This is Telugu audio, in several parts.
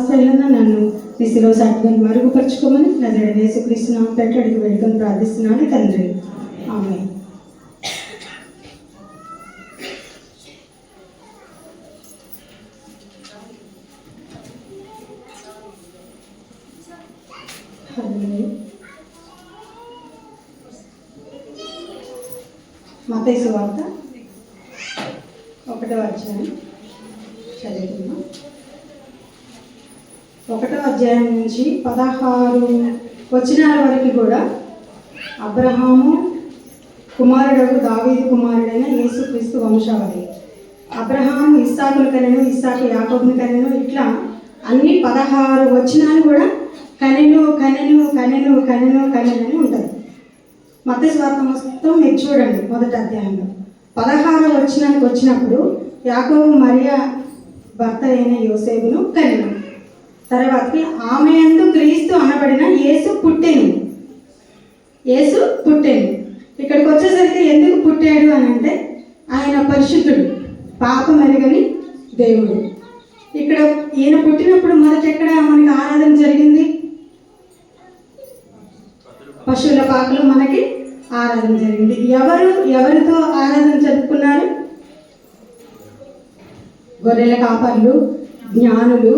సమస్తైనా నన్ను నీ శిలువ సాటిగా మరుగుపరుచుకోమని నజరేయుడైన యేసుక్రీస్తు నామమున అడిగి వేడుకొని ప్రార్థిస్తున్నాను తండ్రి. ఆమేన్. మత్తయి సువార్త 1వ అధ్యాయం చదువుతున్నాం. 1వ అధ్యాయం నుంచి 16 వచనాల వరకు కూడా అబ్రహాము కుమారుడు దావీదు కుమారుడైన యేసుక్రీస్తు వంశావళి. అబ్రహాము ఇస్సాకును కనెను, ఇస్సాకు యాకోబును కనెను. ఇట్లా అన్ని 16 వచనాలు కూడా కనెను కనెను కనెను కనెను కనెను అని ఉంటుంది. మత్తయి సువార్త మొత్తం మీరు చూడండి. మొదటి అధ్యాయంలో 16వ వచనానికి వచ్చినప్పుడు యాకోబు మరియా భర్త అయిన యోసేపును కనెను. తర్వాతకి ఆమె యందు క్రీస్తు అనబడిన యేసు పుట్టెను. యేసు పుట్టెను. ఇక్కడికి వచ్చేసరికి ఎందుకు పుట్టాడు అని అంటే ఆయన పరిశుద్ధుడు, పాపం ఎరగని దేవుడు. ఇక్కడ ఈయన పుట్టినప్పుడు మొదట ఎక్కడ మనకి ఆరాధన జరిగింది? పశువుల పాకలో మనకి ఆరాధన జరిగింది. ఎవరితో ఆరాధన జరుపుకున్నారు? గొర్రెల కాపర్లు, జ్ఞానులు,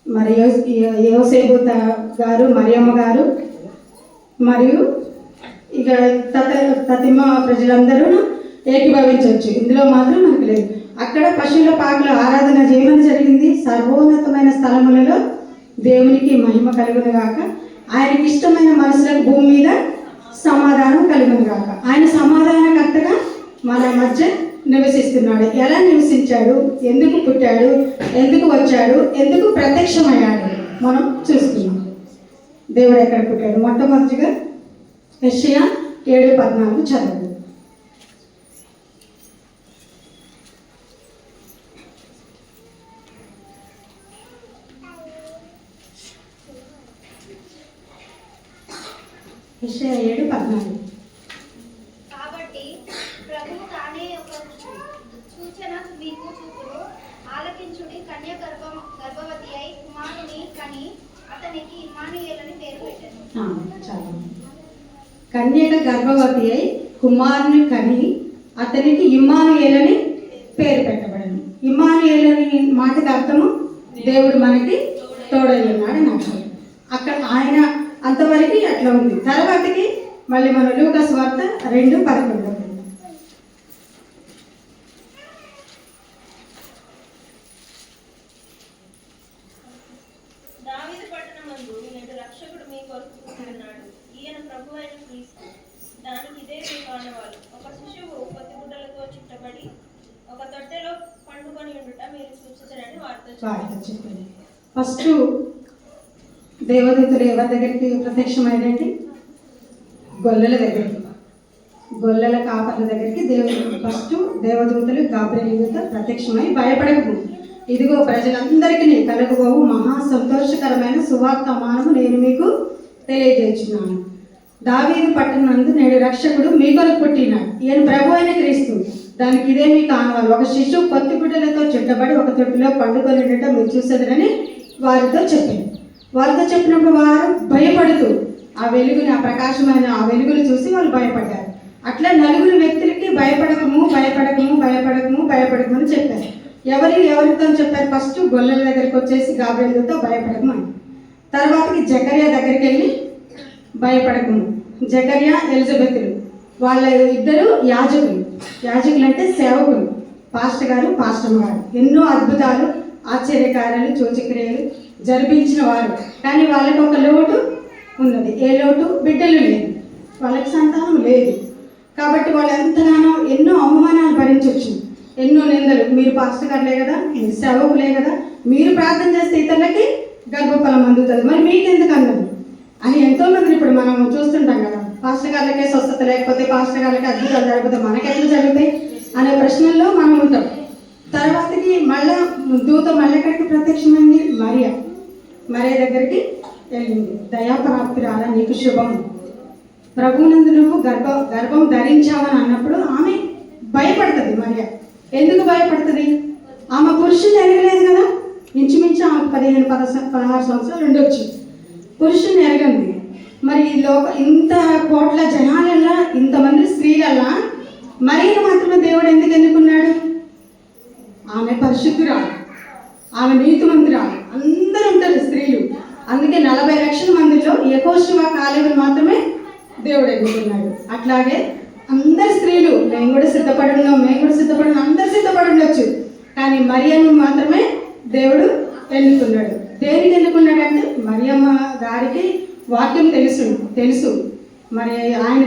మరి యోసేపు గారు, మరియమ్మ గారు, మరియు ఇక తతిమ ప్రజలందరూ ఏకీభవించవచ్చు. ఇందులో మాత్రం మనకు లేదు. అక్కడ పశువుల పాకలో ఆరాధన చేయమని జరిగింది. సర్వోన్నతమైన స్థలములలో దేవునికి మహిమ కలుగును గాక, ఆయనకి ఇష్టమైన మనసులకు భూమి మీద సమాధానం కలుగును గాక. ఆయన సమాధానకర్తగా మన మధ్య నివసిస్తున్నాడు. ఎలా నివసించాడు, ఎందుకు పుట్టాడు, ఎందుకు వచ్చాడు, ఎందుకు ప్రత్యక్షమయ్యాడు మనం చూస్తున్నాం. దేవుడు ఎక్కడ పుట్టాడు? మొట్టమొదటిగా యెషయా 7:14 చదవండి. యెషయా 7:14. కాబట్టి ప్రభువు తానే ఒక సూచన మీకు చూపును. ఆలకించుడి, కన్య గర్భవతి అయి కుమారుని కని అతనికి ఇమ్మానుయేలని పేరు పెట్టెను. కన్యక గర్భవతి అయి కుమారుని కని అతనికి ఇమ్మానుయేలని పేరు పెట్టబడింది. ఇమ్మానుయేలని మాటకి అర్థము దేవుడు మనకి తోడై ఉన్నాడు అని అర్థం. అక్కడ ఆయన అంతవరకు అట్లా ఉంది. తర్వాతకి మళ్ళీ మన లూకా సువార్త 2:11. దావీదు పట్టణమందు నేడు రక్షకుడు మీ కొరకు పుట్టినాడు, ఈయన ప్రభువైన క్రీస్తు. దానికి ఇదే మీ కారణవాలు. ఒక శిశువు పొత్తిగుడ్డలతో చుట్టబడి ఒక తొట్టెలో పండుకొని ఉండుట మీరు చూచుతారని వార్త చెప్పింది. ఫస్ట్ దేవదూతలు ఎవరి దగ్గరికి ప్రత్యక్షమైందండి? గొల్లల దగ్గరికి, గొల్లల కాపర్ల దగ్గరికి ఫస్ట్ దేవదూతలు గాబ్రియలు ప్రత్యక్షమై భయపడకు, ఇదిగో ప్రజలందరికీ కలుగబోవు మహా సంతోషకరమైన సువార్తమానము నేను మీకు తెలియజేస్తున్నాను. దావీదు పట్టణమందు నేడు రక్షకుడు మీ కొరకు పుట్టినాడు, ఈయన ప్రభు అయిన క్రీస్తు. దానికి ఇదే మీకు ఆనవాలు. ఒక శిశువు పొత్తిగుడ్డలతో చుట్టబడి ఒక తొట్టిలో పండుకొని ఉండటం మీరు చూసేదరని వారితో చెప్పింది. వారితో చెప్పినప్పుడు వారు భయపడుతూ ఆ వెలుగుని, ఆ ప్రకాశమైన ఆ వెలుగును చూసి వాళ్ళు భయపడ్డారు. అట్లా నలుగురు వ్యక్తులకి భయపడకము భయపడకము భయపడకము భయపడకము అని చెప్పారు. ఎవరితో చెప్పారు? ఫస్ట్ గొల్లల దగ్గరికి వచ్చేసి గాబ్రియలుతో భయపడకము అని. తర్వాతకి జకర్యా దగ్గరికి వెళ్ళి భయపడకము. జకర్యా, ఎలిజబెత్లు వాళ్ళ ఇద్దరు యాజకులు. యాజకులు అంటే సేవకులు, పాస్టర్ గారు, పాస్టమ్ గారు. ఎన్నో అద్భుతాలు, ఆశ్చర్యకార్యాలు, సూచక్రియలు జరిపించిన వారు. కానీ వాళ్ళకి ఒక లోటు ఉన్నది. ఏ లోటు? బిడ్డలు లేదు, వాళ్ళకి సంతానం లేదు. కాబట్టి వాళ్ళు ఎంతగానో ఎన్నో అవమానాలు భరించవచ్చు, ఎన్నో నిందలు. మీరు పాస్టర్ గారులే కదా, మీరు సేవకులే కదా, మీరు ప్రార్థన చేస్తే ఇతరులకి గర్భఫలం అందుతుంది, మరి మీకెందుకు అన్నది అని ఎంతోమంది ఇప్పుడు మనం చూస్తుంటాం కదా. పాస్టర్ గారులకే స్వస్థత లేకపోతే, పాస్టర్ గారులకి అద్భుతాలు జరుగుతాయి, మనకెట్లా జరుగుతాయి అనే ప్రశ్నల్లో మనం ఉంటాం. తర్వాతకి మళ్ళా దూత మళ్ళీ ఎక్కడికి ప్రత్యక్షమైంది? మరియ దగ్గరికి వెళ్ళింది. దయాపరాప్తిరాల నీకు శుభం, ప్రభువునందు నువ్వు గర్భం ధరించావని అన్నప్పుడు ఆమె భయపడుతుంది. మరియ ఎందుకు భయపడుతుంది? ఆమె పురుషుని ఎరగలేదు కదా, ఇంచుమించు ఆమెకు 16 సంవత్సరాలు ఉండొచ్చు. పురుషుని ఎరగంది. మరి ఈ ఇంత కోట్ల జనాలల్లా, ఇంతమంది స్త్రీలల్లా మరియను మాత్రమే దేవుడు ఎందుకు ఎన్నుకున్నాడు? ఆమె పరిశుద్ధురాలు, ఆమె నీతిమంతురాలు. అందరూ ఉంటారు స్త్రీలు. అందుకే 40 లక్షల మందిలో యెహోషువ కాలేబుని మాత్రమే దేవుడు ఎన్నుకున్నాడు. అట్లాగే అందరు స్త్రీలు మేము కూడా సిద్ధపడి ఉన్నాం, అందరు సిద్ధపడి ఉండొచ్చు. కానీ మరియను మాత్రమే దేవుడు ఎన్నుకున్నాడు. దేనికి ఎన్నుకున్నాడంటే మరియమ్మ గారికి వాక్యం తెలుసు. మరి ఆమె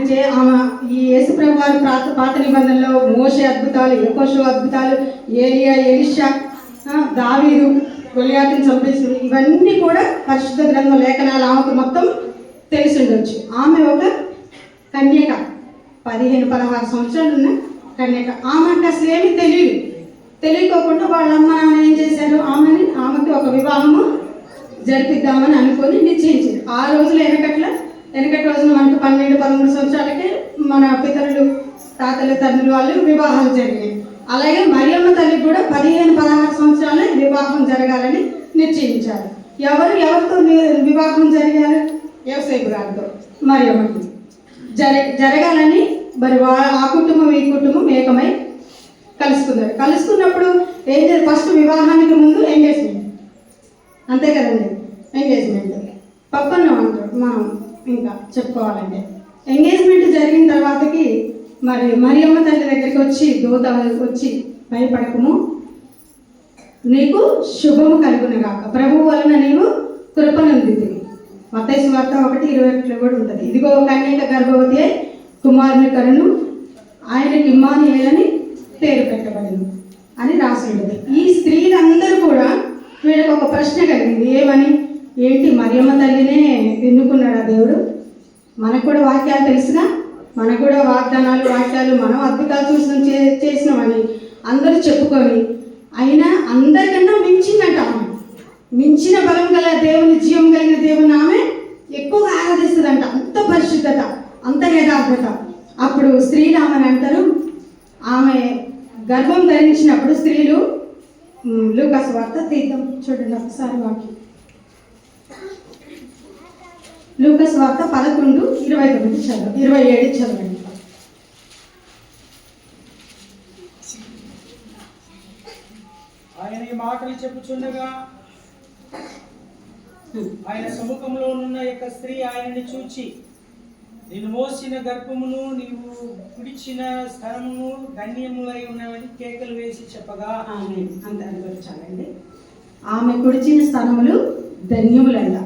ఈ యేసుప్రభు వారి పాత నిబంధనలో మోషే అద్భుతాలు, యెహోషువ అద్భుతాలు, ఏలియా, ఎలీషా, దావీదు గొలియాతుని చంపేసి ఇవన్నీ కూడా పరిశుద్ధ గ్రంథం లేఖనాలు ఆమెకు మొత్తం తెలిసి ఉండొచ్చు. ఆమె ఒక కన్యక, 15-16 సంవత్సరాలు ఉన్న కన్యక. ఆమెకు అసలు ఏమీ తెలియకోకుండా వాళ్ళ అమ్మ నాన్న ఏం చేశారు? ఆమెకి ఒక వివాహము జరిపిద్దామని అనుకొని నిశ్చయించారు. ఆ రోజులు వెనకటి రోజున మనకు 12-13 సంవత్సరాలకి మన పితరులు, తాతలు, తండ్రులు వాళ్ళు వివాహాలు జరిగాయి. అలాగే మరియమ్మ తల్లికి కూడా 15-16 సంవత్సరాలే వివాహం జరగాలని నిశ్చయించారు. ఎవరితో వివాహం జరిగారు? యోసేపు గారితో మరియమ్మకి జరగాలని మరి ఆ కుటుంబం ఈ కుటుంబం ఏకమై కలుసుకున్నారు. కలుసుకున్నప్పుడు ఏం చేయాలి? ఫస్ట్ వివాహానికి ముందు ఎంగేజ్మెంట్, అంతే కదండి. ఎంగేజ్మెంట్ పప్పన్నం అంటారు మనం ఇంకా చెప్పుకోవాలంటే. ఎంగేజ్మెంట్ జరిగిన తర్వాతకి మరి మరియమ్మ తల్లి దగ్గరికి వచ్చి దూత వచ్చి, భయపడకము, నీకు శుభము కలుగునగాక, ప్రభువు వలన నీవు కృపనొందితివి. మత్తయి సువార్త 1:21 కూడా ఉంటుంది. ఇదిగో కన్యక గర్భవతి అయి కుమారుని కనును, ఆయనకి ఇమ్మానుయేలని పేరు పెట్టబడింది అని రాసి ఉంటుంది. ఈ స్త్రీలందరూ కూడా వీళ్ళకి ఒక ప్రశ్న కలిగింది. ఏంటి మరియమ్మ తల్లినే ఎన్నుకున్నాడా దేవుడు? మనకు కూడా వాక్యాలు తెలుసుగా, మనకు కూడా వాక్యాలు మనం అద్భుతాలు చేసినామని అందరూ చెప్పుకొని, అయినా అందరికన్నా మించిందంట ఆమె. మించిన బలం గల దేవుని, జీవం కలిగిన దేవుని ఆమె ఎక్కువగా ఆరాధిస్తుందంట. అంత పరిశుద్ధత, అంత యథార్థత. అప్పుడు స్త్రీలు ఆమెను అంటారు, ఆమె గర్భం ధరించినప్పుడు స్త్రీలు, లూకాసు వార్త తీద్దాం చూడండి ఒకసారి వాక్యం. లూకాసు వార్త 11:29 చదవండి. ఆయన ఈ మాటలు చెప్పుచుండగా ఆయన సముఖంలో ఉన్న యొక్క స్త్రీ ఆయనని చూచి, నేను మోసిన గర్భమును నీవు కుడిచిన స్థలమును ధన్యములై ఉన్నవని కేకలు వేసి చెప్పగా, ఆమె అంత చాలండి. ఆమె కుడిచిన స్థలములు ధన్యములంట.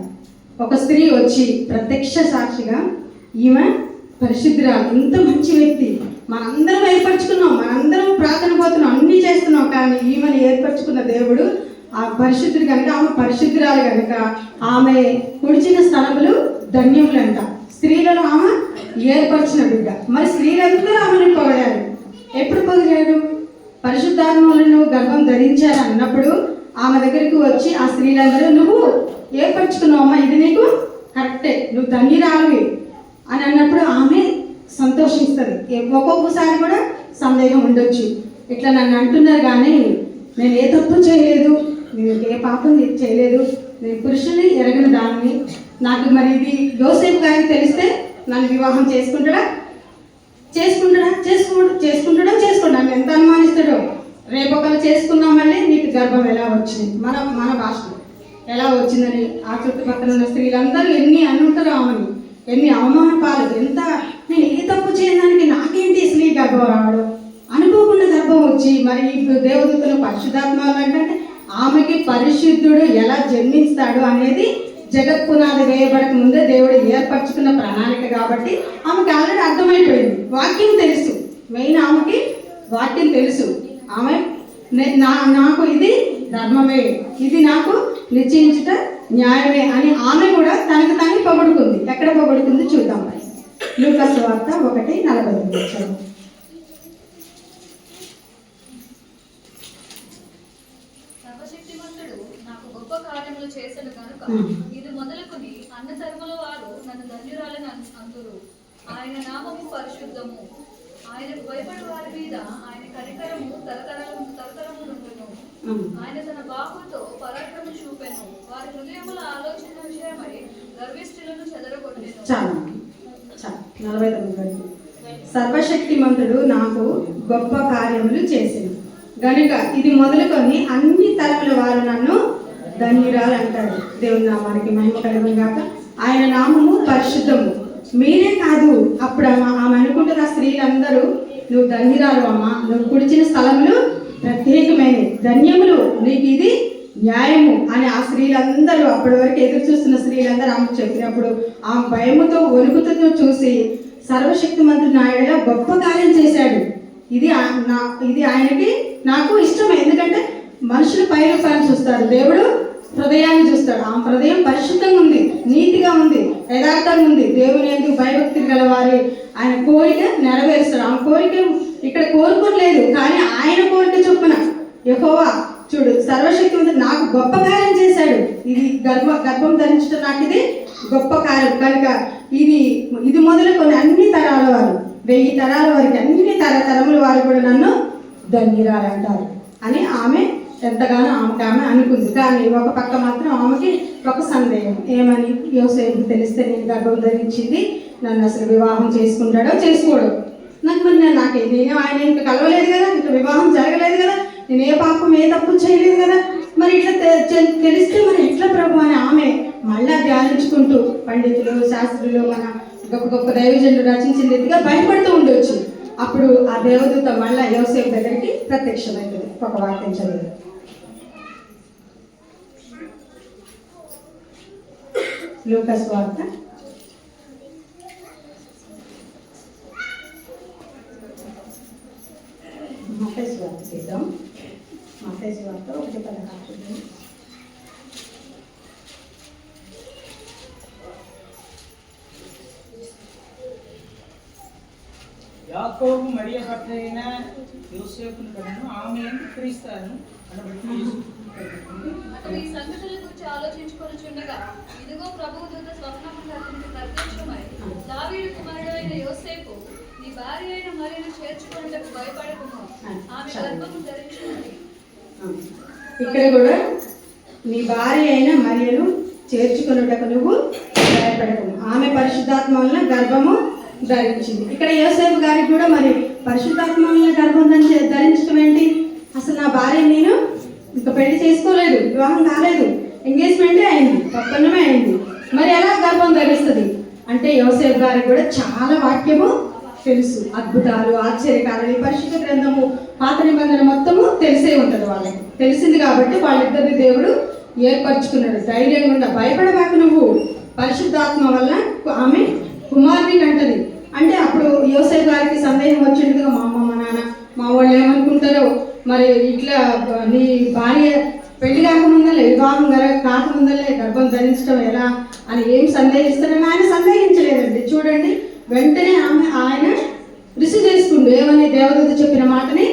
ఒక స్త్రీ వచ్చి ప్రత్యక్ష సాక్షిగా, ఈమె పరిశుద్ధురాలు, ఇంత మంచి వ్యక్తి, మనందరం ఏర్పరచుకున్నాం, మనందరం ప్రార్థన పోతున్నాం, అన్నీ చేస్తున్నాం, కానీ ఈమెను ఏర్పరచుకున్న దేవుడు ఆ పరిశుద్ధుడు కనుక, ఆమె పరిశుద్ధురాలు కనుక ఆమె కుడిచిన స్థలములు ధన్యములంట. స్త్రీలను ఆమె ఏర్పరిచిన బిడ్డ. మరి స్త్రీలందరూ ఆమెను పొగిడారు. ఎప్పుడు పొగిడారు? పరిశుద్ధాత్మలను గర్భం ధరించారు అన్నప్పుడు ఆమె దగ్గరికి వచ్చి ఆ స్త్రీలందరూ, నువ్వు ఏర్పరచుకున్నావమ్మా, ఇది నీకు కరెక్టే, నువ్వు ధన్యురాలివి అని అన్నప్పుడు ఆమె సంతోషిస్తుంది. ఒక్కొక్కసారి కూడా సందేహం ఉండొచ్చు, ఇట్లా నన్ను అంటున్నారు కానీ నేను ఏ తప్పు చేయలేదు, నేను ఏ పాపం చేయలేదు, నేను పురుషుని ఎరగని దాన్ని, నాకు మరి ఇది యోసేపు గారికి తెలిస్తే నన్ను వివాహం చేసుకుంటాడా నన్ను ఎంత అనుమానిస్తాడో, రేపొకరు చేసుకున్నామని నీకు గర్భం ఎలా వచ్చింది, మన భాషలో ఎలా వచ్చిందని ఆ చుట్టుపక్కల ఉన్న స్త్రీలందరూ ఎన్ని అనుంటారో ఆమెను, ఎన్ని అవమాన పాలు, ఎంత నేను ఏ తప్పు చేయడానికి నాకేంటి అసలు ఈ గర్భం రావడం, అనుకోకుండా గర్భం వచ్చి మరి దేవదూతలు పరిశుద్ధాత్మలు అంటే ఆమెకి పరిశుద్ధుడు ఎలా జన్మిస్తాడు అనేది జగత్ పునాది వేయబడక ముందే దేవుడు ఏర్పరచుకున్న ప్రణాళిక కాబట్టి ఆమెకి ఆల్రెడీ అర్థమైపోయింది. వాక్యం తెలుసు, మెయిన్ ఆమెకి వాక్యం తెలుసు. ఆమె నాకు ఇది ధర్మమే, ఇది నాకు నిశ్చయించుట న్యాయమే అని ఆమె కూడా తనకు తాను పొగడుకుంది. ఎక్కడ పొగడుకుంది చూద్దాం. లూకాసు వార్త 1:40. నాకు గొప్ప కార్యములు చేశాను కనుక ఇది మొదలుకొని అన్న ధర్మల వారు నన్ను ధన్యురాలని అందురు. ఆయన నామము పరిశుద్ధము, ఆయనకు భయపడి వారి మీద ఆయన కనికరము తరతరము నుండును. ఆయన తన బాహువుతో పరాక్రమం చూపెను. వారి హృదయముల ఆలోచన విషయమై గర్విష్ఠులను చెదరగొట్టెను. చాలు 49 వరకు. సర్వశక్తిమంతుడు నాకు గొప్ప కార్యములు చేసింది గనుక ఇది మొదలుకొని అన్ని తరముల వారు నన్ను ధన్యురాలు అంటారు. దేవుని నామానికి మహిమ కలుగును గాక. ఆయన నామము పరిశుద్ధము. మీరే కాదు, అప్పుడు ఆమె అనుకుంటున్న స్త్రీలందరూ నువ్వు ధన్యురాలు అమ్మా, నువ్వు కుడిచిన స్థలములు ప్రత్యేకమైనవి, ధన్యములు, నీకు ఇది న్యాయము అని ఆ స్త్రీలందరూ, అప్పటి వరకు ఎదురు చూస్తున్న స్త్రీలందరూ ఆమెకు చెప్పినప్పుడు ఆమె భయముతో వణుకుతో చూసి సర్వశక్తిమంతుడు నాయుడుగా గొప్ప కార్యం చేశాడు. ఇది ఆయనకి నాకు ఇష్టమే. ఎందుకంటే మనుషులు పైరూపాన్ని చూస్తారు, దేవుడు హృదయాన్ని చూస్తాడు. ఆ హృదయం పరిశుద్ధంగా ఉంది, నీతిగా ఉంది, యథార్థంగా ఉంది. దేవుని ఎందుకు భయభక్తులు గల వారి ఆయన కోరిక నెరవేరుస్తాడు. ఆ కోరిక ఇక్కడ కోరుకోలేదు, కానీ ఆయన కోరిక చొప్పున యెహోవా చూడు సర్వశక్తివంతుడు నాకు గొప్ప కార్యం చేశాడు. ఇది గర్భం ధరించడం నాకు ఇది గొప్ప కార్యం కనుక ఇది మొదలుకొని అన్ని తరాల వారు, 1000 తరాల వారికి, అన్ని తరముల వారు కూడా నన్ను ధన్యురాలంటారు అని ఆమె ఎంతగానో ఆమె అనుకుంది. కానీ ఒక పక్క మాత్రం ఆమెకి ఒక సందేహం, ఏమని? యోసేపు తెలిస్తే నేను గర్భం ధరించింది, నన్ను అసలు వివాహం చేసుకుంటాడో చేసుకోడు, నేను ఆయన ఇంకా కలవలేదు కదా, ఇంకా వివాహం జరగలేదు కదా, నేను ఏ పాపం ఏ తప్పు చేయలేదు కదా, మరి ఇట్లా తెలిస్తే మరి ఎట్లా ప్రభు అని ఆమె మళ్ళా ధ్యానించుకుంటూ పండితులు శాస్త్రులు మన గొప్ప గొప్ప దైవజనులు రచించిన రీతిగా భయపడుతూ ఉండొచ్చు. అప్పుడు ఆ దేవదూత మళ్ళా యోసేపు దగ్గరికి ప్రత్యక్షమవుతుంది. ఒక వాక్యం చదివి లూకాసు వార్త 1:16. యాకోబు మరియ భర్త అయిన యోసేపును కనెను, ఆమె క్రీస్తును అనబట్టి అతడు ఈ సంగతుల గురించి ఆలోచించుకొనుచుండగా ఇదిగో ప్రభువు దూత స్వప్నములో అతనికి ప్రత్యక్షమై, దావీదు కుమారుడైన యోసేపు, నీ భార్య అయిన మరియను చేర్చుకొనుటకు భయపడకుము, ఆమె గర్భము ధరించున్నది. ఇక్కడ కూడా నీ భార్య అయిన మరియను చేర్చుకొనుటకు నువ్వు భయపడకుము, ఆమె పరిశుద్ధాత్మ వలన గర్భము ధరించింది. ఇక్కడ యోసేపు గారికి కూడా మరి పరిశుద్ధాత్మ వలన గర్భం ధరించడం ఏంటి? అసలు నా భార్య నేను ఇంకా పెళ్లి చేసుకోలేదు, వివాహం కాలేదు, ఎంగేజ్మెంటే అయింది, పక్కనమే అయింది, మరి ఎలా గర్భం ధరిస్తుంది అంటే యోసేపు గారికి కూడా చాలా వాక్యము తెలుసు, అద్భుతాలు ఆశ్చర్యకాలు ఈ పరిశుద్ధ గ్రంథము పాత నిబంధన మొత్తము తెలిసే ఉంటుంది. వాళ్ళకి తెలిసింది కాబట్టి వాళ్ళిద్దరిని దేవుడు ఏర్పరచుకున్నాడు. ధైర్యంగా ఉండ, భయపడబాకు, నువ్వు పరిశుద్ధాత్మ వల్ల ఆమె కుమారుని కంటది అంటే అప్పుడు యోసేపు గారికి సందేహం వచ్చినట్టుగా మా అమ్మ మా నాన్న మా వాళ్ళు ఏమనుకుంటారో, మరి ఇట్లా నీ భార్య పెళ్లి కాకముందలే వివాహం కాకముందలే గర్భం ధరించడం ఎలా అని ఏం సందేహిస్తారని ఆయన సందేహించలేదండి. చూడండి, వెంటనే ఆయన రిసీవ్ చేసుకుండు, ఏమని దేవదూత చెప్పిన మాటని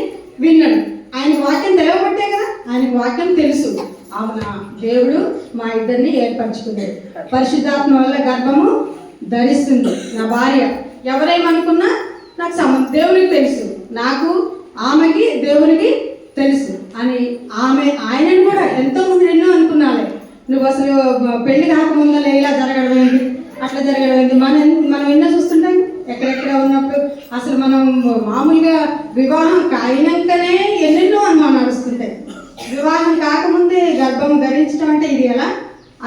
విన్నాడు. ఆయనకు వాక్యం తెలియబట్టే కదా, ఆయనకు వాక్యం తెలుసు. అవునా, దేవుడు మా ఇద్దరిని ఏర్పరచుకున్నాడు, పరిశుద్ధాత్మ వల్ల గర్భము ధరిస్తుంది నా భార్య, ఎవరేమనుకున్నా నాకు దేవునికి తెలుసు, నాకు ఆమెకి దేవునికి తెలుసు అని ఆయనను కూడా ఎంతోమంది ఎన్నో అనుకున్నాలే, నువ్వు అసలు పెళ్లి కాకముందలే ఇలా జరగడం ఏంటి, అట్లా జరగడం ఏంటి, మనం ఎన్నో చూస్తుంటాం ఎక్కడెక్కడ ఉన్నప్పుడు. అసలు మనం మామూలుగా వివాహం అయినాకనే ఎన్నెన్నో అనుమానం నడుస్తుంటాయి, వివాహం కాకముందే గర్భం ధరించడం అంటే ఇది ఎలా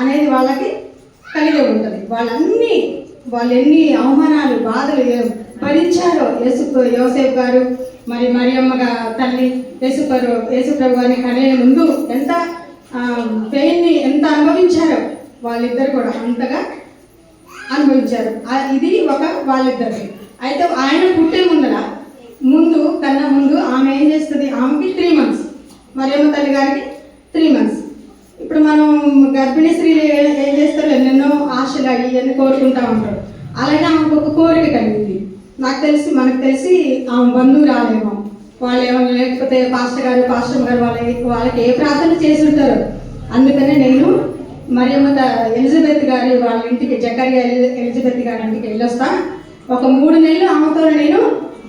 అనేది వాళ్ళకి కలిగి ఉంటుంది. వాళ్ళు ఎన్ని అవమానాలు బాధలు భరించారో యోసేపు గారు, మరి మరియమ్మ తల్లి యేసుప్రభు గారిని కనే ముందు ఎంత పెయిన్ని ఎంత అనుభవించారో వాళ్ళిద్దరు కూడా అంతగా అనుభవించారు. ఇది ఒక వాళ్ళిద్దరు. అయితే ఆయన పుట్టే కన్నా ముందు ఆమె ఏం చేస్తుంది, ఆమెకి 3 months, మరియమ్మ తల్లి గారికి 3 months. ఇప్పుడు మనం గర్భిణీ స్త్రీలు ఏం చేస్తారు, ఎన్నెన్నో ఆశలు ఇవన్నీ కోరుకుంటా ఉంటారు. అలాగే ఆమెకు ఒక కోరిక కలిగింది. మనకు తెలిసి ఆమె బంధువురాలేమో, వాళ్ళు ఏమన్నా లేకపోతే పాస్టర్ గారు వాళ్ళకి ఏ ప్రార్థన చేసి ఉంటారో. అందుకనే నేను మరియమ్మ ఎలిజబెత్ గారి వాళ్ళ ఇంటికి, జకరియా ఎలిజబెత్ గారి ఇంటికి వెళ్ళొస్తా, ఒక 3 నెలలు ఆమెతో నేను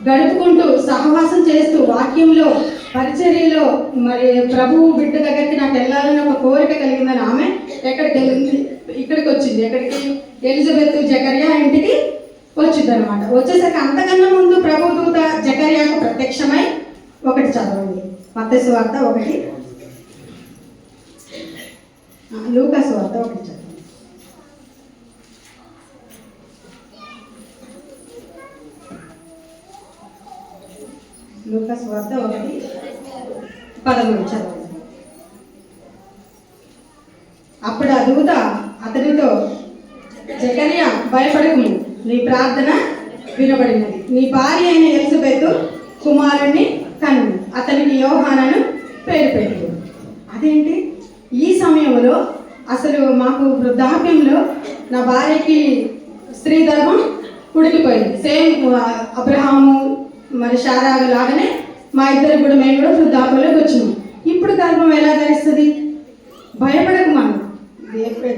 గడుపుకుంటూ సహవాసం చేస్తూ వాక్యంలో పరిచర్యలో మరి ప్రభువు బిడ్డ దగ్గరికి నాకు వెళ్ళాలని ఒక కోరిక కలిగిందని ఆమె ఎక్కడికి వెళ్ళింది, ఇక్కడికి వచ్చింది. ఎక్కడికి? ఎలిజబెత్ జకర్యా ఇంటికి వచ్చింది అనమాట. వచ్చేసరికి అంతకన్నా ముందు ప్రభు దూత జకర్యాకు ప్రత్యక్షమై ఒకటి చదవండి, మత్తయి సువార్త 1, లూకా సువార్త 1 చదవండి. లూకా సువార్త 1:13 చదవండి. అప్పుడు ఆ దూత అతనితో, జకర్యా భయపడకుము, నీ ప్రార్థన వినబడినది, నీ భార్య అయిన ఎలిజబెత్ కుమారుణ్ణి కను, అతనికి యోహానను పేరు పెట్టు. అదేంటి ఈ సమయంలో? అసలు మాకు వృద్ధాప్యంలో నా భార్యకి స్త్రీ ధర్మం ఉడికిపోయింది. సేమ్ అబ్రహాము మరి శారాగు లాగానే మా ఇద్దరు కూడా మేము కూడా వృద్ధాప్యంలోకి వచ్చినాం. ఇప్పుడు గర్భం ఎలా ధరిస్తుంది? భయపడకు. మనం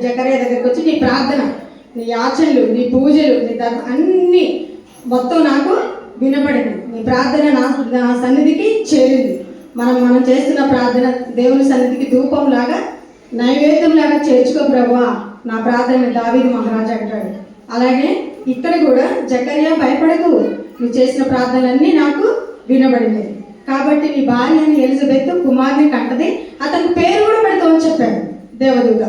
జకర్యా దగ్గరికి వచ్చి నీ ప్రార్థన, నీ యాచనలు, నీ పూజలు, నీ ధర్మం అన్నీ మొత్తం నాకు వినపడింది. నీ ప్రార్థన నా సన్నిధికి చేరింది. మనం చేస్తున్న ప్రార్థన దేవుని సన్నిధికి ధూపంలాగా, నైవేద్యంలాగా చేర్చుకో ప్రభువా నా ప్రార్థన, దావీదు మహారాజా అంటాడు. అలాగే ఇక్కడ కూడా జకర్యా భయపడకు, నువ్వు చేసిన ప్రార్థనలన్నీ నాకు వినబడింది. కాబట్టి నీ భార్య అని ఎలిజబెత్ కుమారుని కంటది, అతనికి పేరు కూడా పెడతామని చెప్పాడు దేవదూత,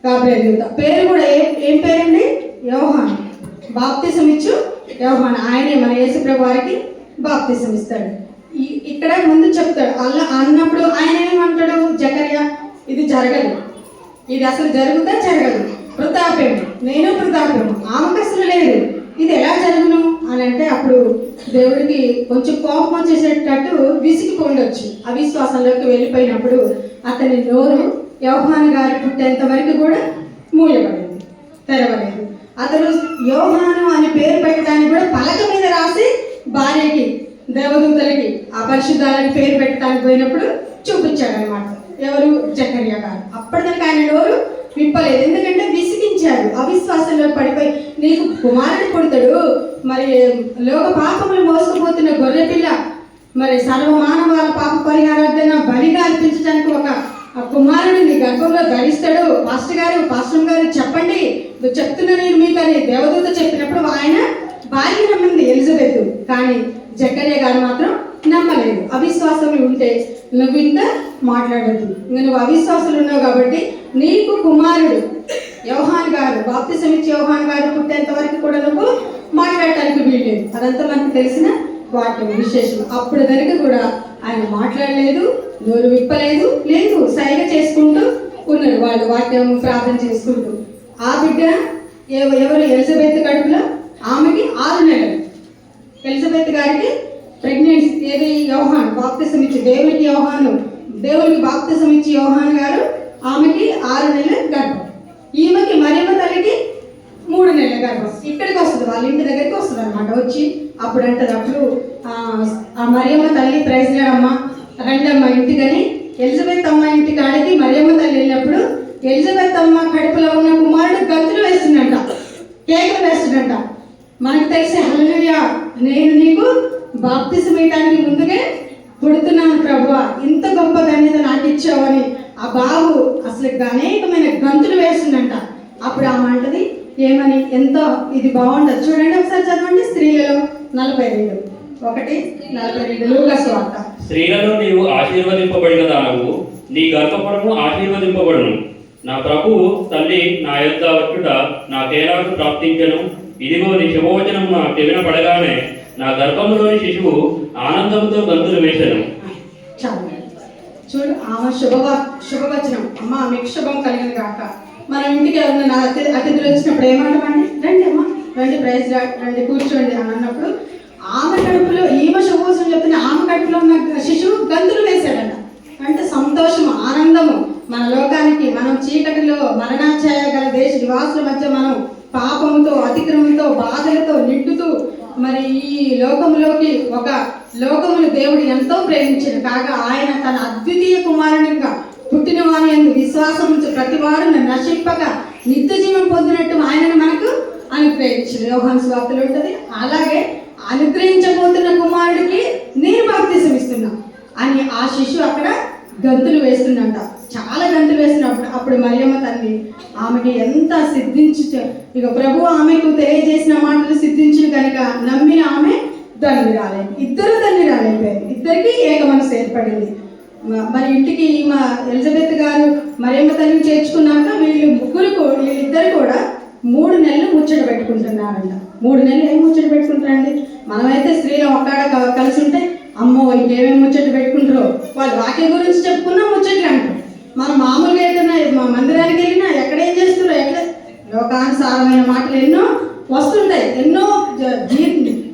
గాబ్రియల్ దూత. పేరు కూడా ఏం పేరండి? యోహాను. బాప్తిసం ఇచ్చు యోహాను. ఆయనే మన యేసుప్రభు వారికి బాప్తిసం ఇస్తాడు. ఇక్కడ ముందు చెప్తాడు. అలా అన్నప్పుడు ఆయన ఏమంటాడు? జకర్యా ఇది జరగదు, ఇది అసలు జరుగుతా జరగదు, వృద్ధాప్యం, నేను వృద్ధాప్యం, ఆమెకు అసలు లేదు, ఇది ఎలా జరుగును అని అంటే అప్పుడు దేవుడికి కొంచెం కోపం వచ్చేసేటట్టు విసిగిపోండొచ్చు. అవిశ్వాసంలోకి వెళ్ళిపోయినప్పుడు అతని నోరు యోహాను గారు పుట్టేంత వరకు కూడా మూయబడింది, తెరవలేదు. అతను యోహాను అని పేరు పెట్టడానికి కూడా పలక మీద రాసి భార్యకి, దేవదూతలకి, ఆ పరిశుద్ధాలకి పేరు పెట్టడానికి పోయినప్పుడు చూపించాడు అనమాట. ఎవరు? జకర్యా గారు. అప్పటిదానికి ఆయన నోరు విప్పలేదు, ఎందుకంటే విసిగించారు. అవిశ్వాసంలో పడిపోయి నీకు కుమారుడు పుడతాడు, మరి లోక పాపములు మోసుకుపోతున్న గొర్రెపిల్ల, మరి సర్వమానవాల పాప పరిహారార్థన బలిగా అర్పించడానికి ఒక కుమారుడు నీ గర్భంలో ధరిస్తాడు, పాస్టర్ గారు చెప్పండి, చెప్తున్నా నేను మీకు అని దేవదూత చెప్పినప్పుడు ఆయన భార్య నమ్మింది ఎలిజబెత్. కానీ జకర్యా గారు మాత్రం నమ్మలేదు. అవిశ్వాసం ఉంటే నువ్వు ఇంత మాట్లాడద్దు, నువ్వు అవిశ్వాసాలు ఉన్నావు కాబట్టి నీకు కుమారుడు యోహాను గారు, బాప్తిసం ఇచ్చే యోహాను గారు పుట్టేంత వరకు కూడా నువ్వు మాట్లాడటానికి వీల్లేదు. అదంతా మనకు తెలిసిన వాక్యం విశేషం. అప్పుడు వరకు కూడా ఆయన మాట్లాడలేదు, నోరు విప్పలేదు, లేదు సైగ చేసుకుంటూ ఉన్నారు వాళ్ళు, వాక్యం ప్రార్థన చేసుకుంటూ. ఆ బిడ్డ ఎవరు? ఎలిజబెత్ కడుపులో ఆమెకి 6 నెలలు. ఎలిజబెత్ గారికి ప్రెగ్నెన్సీ. ఏది? యోహాను బాప్తిసం ఇచ్చి దేవునికి బాప్తిసం ఇచ్చి యోహాను గారు, ఆమెకి 6 నెలల గర్భం. ఈమెకి మరియమ్మ తల్లికి 3 నెలల గర్భం. ఇక్కడికి వస్తుంది, వాళ్ళ ఇంటి దగ్గరికి వస్తుంది అనమాట. వచ్చి అప్పుడు అంటది, అప్పుడు ఆ మరియమ్మ తల్లి ప్రైజ్ లేడమ్మ రండమ్మ ఇంటికని ఎలిజబెత్ అమ్మ ఇంటి కాడికి మరియమ్మ తల్లి వెళ్ళినప్పుడు ఎలిజబెత్ అమ్మ కడుపులో ఉన్న కుమారుడు గంతులు వేస్తుందంట, కేకలు వేస్తుందంట. మనకు తెలిసి హల్లెలూయా, నేను నీకు బాప్తిసం ఇవ్వడానికి ముందుగా పుడుతున్నాను ప్రభువా, ఇంత గొప్ప ధన్యత నాకు ఇచ్చావని ఆ బాబు అసలు అనేకమైన గంతులు వేస్తుందంట. అప్పుడు ఆమె అంటది ఏమని? ఎంతో ఇది బాగుండదు. చూడండి ఒకసారి చదవండి. స్త్రీలలో 42:1-42 లూకా సువార్త. స్త్రీలలో నీవు ఆశీర్వదింపబడిన దానవు, నీ గర్భఫలము ఆశీర్వదింపబడును. నా ప్రభువు తల్లి నా యొద్ద వచ్చుట నాకేనాడు ప్రాప్తించను. ఇదిగో నీ శుభవచనం నా చెవిన పడగానే నా గర్భంలోని శిశువు ఆనందంతో గంతులు వేసెను. చూడు ఆమె శుభవచనం. అమ్మ మీకు శుభం కలిగింది కాక. మన ఇంటికి ఎవరైనా అతిథులు వచ్చినప్పుడు ఏమంటామండి? రండి అమ్మ, రండి, ప్రైజ్ రండి, కూర్చోండి అని అన్నప్పుడు ఆమె కడుపులో ఈమె శుభవచనం చెప్తున్న ఆమె కడుపులో ఉన్న శిశువు గంతులు వేశాడట. అంటే సంతోషము, ఆనందము. మన లోకానికి మనం చీకటిలో మరణాఛాయ గల దేశ నివాసుల మధ్య మనం పాపముతో, అతిక్రమంతో, బాధలతో నిండుతూ మరి ఈ లోకములోకి ఒక లోకమును దేవుడు ఎంతో ప్రేమించిన కాగా ఆయన తన అద్వితీయ కుమారునిగా పుట్టిన వారి యందు విశ్వాసం ఉంచి ప్రతి వారు నశింపక నిత్య జీవం పొందినట్టు ఆయనను మనకు అనుగ్రహించింది. యోహాను సువార్తలో ఉంటుంది. అలాగే అనుగ్రహించబోతున్న కుమారుడికి నేను బాప్తిసం ఇస్తున్నా. అని ఆ శిశువు అక్కడ గంతులు వేస్తుందంట. చాలా గంతులు వేస్తున్నప్పుడు అప్పుడు మరియమ్మ తల్లి ఆమెకి ఎంత సిద్ధించి ఇక ప్రభు ఆమెకు తెలియజేసిన మాటలు సిద్ధించిన కనుక నమ్మిన ఆమె ధన్యురాలే. ఇద్దరు ధన్యురాలైపోయారు. ఇద్దరికి ఏక మనసు ఏర్పడింది. మరి ఇంటికి మా ఎలిజబెత్ గారు మరియమ్మ తల్లిని చేర్చుకున్నాక వీళ్ళిద్దరు కూడా 3 నెలలు ముచ్చట పెట్టుకుంటున్నారంట. 3 నెలలు ఏం ముచ్చట పెట్టుకుంటారండి? మనమైతే స్త్రీలు ఒక్కడ కలిసి ఉంటే అమ్మో ఇంకేమేమి ముచ్చట పెట్టుకుంటారో, వాళ్ళు వాక్యం గురించి చెప్పుకున్నా ముచ్చట్లు అంటారు. మనం మామూలుగా ఏదైనా మా మందిరానికి వెళ్ళినా ఎక్కడ ఏం చేస్తున్నారో, ఎక్కడ లోకానుసారమైన మాటలు ఎన్నో వస్తుంటాయి, ఎన్నో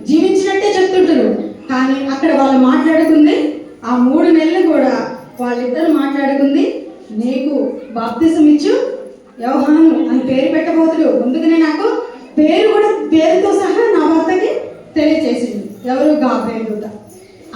జీవించినట్టే చెప్తుంటారు. కానీ అక్కడ వాళ్ళు మాట్లాడుకుంది ఆ 3 నెలలు కూడా వాళ్ళిద్దరు మాట్లాడుకుంది, నీకు బాప్తిసం ఇచ్చు యోహాను అని పేరు పెట్టబోతుడు. ముందుగానే నాకు పేరుతో సహా నా భర్తకి తెలియచేసింది. ఎవరు? గాబ్రియల్ దూత.